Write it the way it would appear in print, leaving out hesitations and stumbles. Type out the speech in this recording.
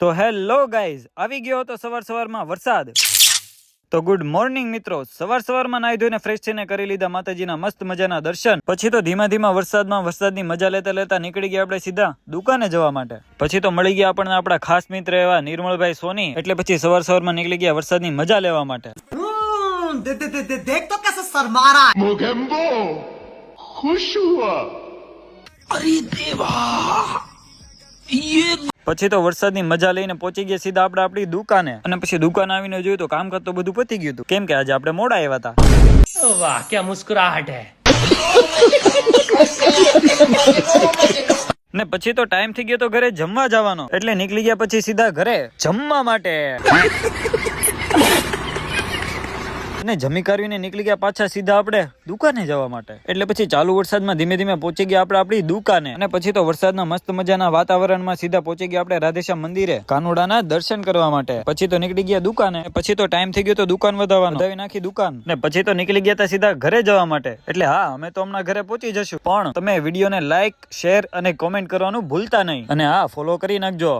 તો hello guys, આવી ગયો તો સવારમાં વરસાદ. તો ગુડ મોર્નિંગ મિત્રો. સવારમાં નાહી ધોઈને ફ્રેશ થઈને કરી લીધા માતાજીના મસ્ત મજાના દર્શન. પછી તો ધીમા વરસાદની મજા લેતા નીકળી ગયા આપણે સીધા દુકાને જવા માટે. પછી તો મળી ગયા આપણને આપણા ખાસ મિત્ર એવા નિર્મળભાઈ સોની. એટલે પછી સવારમાં નીકળી ગયા વરસાદની મજા લેવા માટે. देख तो कैसे शर्मा रहा है। मोगेम्बो खुश हुआ। अरे देवा પછી તો વરસાદની મજા લઈને પહોંચી ગયા સીધા આપણે આપણી દુકાને. અને પછી દુકાન આવીને જોયું તો કામકાજ તો બધું પતી ગયું હતું, કેમ કે આજે આપણે મોડા આવ્યા હતા. वाह क्या मुस्कुराहट है। ને પછી તો ટાઈમ થઈ ગયો તો ઘરે જમવા જવાનો. એટલે નીકળી ગયા પછી સીધા ઘરે જમવા માટે. ને જમી કરીને નીકળી ગયા પાછા સીધા આપણે દુકાને જવા માટે. એટલે પછી ચાલુ વરસાદમાં ધીમે પહોંચી ગયા આપણે આપણી દુકાને. અને પછી તો વરસાદના મસ્ત મજાના વાતાવરણમાં સીધા પહોંચી ગયા આપણે રાધેશ્યામ મંદિરે કાનુડાના દર્શન કરવા માટે. પછી તો નીકળી ગયા દુકાને. પછી તો ટાઈમ થઈ ગયો તો દુકાન વધાવી નાખી દુકાન. ને પછી તો નીકળી ગયા હતા સીધા ઘરે જવા માટે. એટલે હા, અમે તો હમણાં ઘરે પહોંચી જશું, પણ તમે વિડીયોને લાઈક, શેર અને કોમેન્ટ કરવાનું ભૂલતા નહીં. અને હા, ફોલો કરી નાખજો.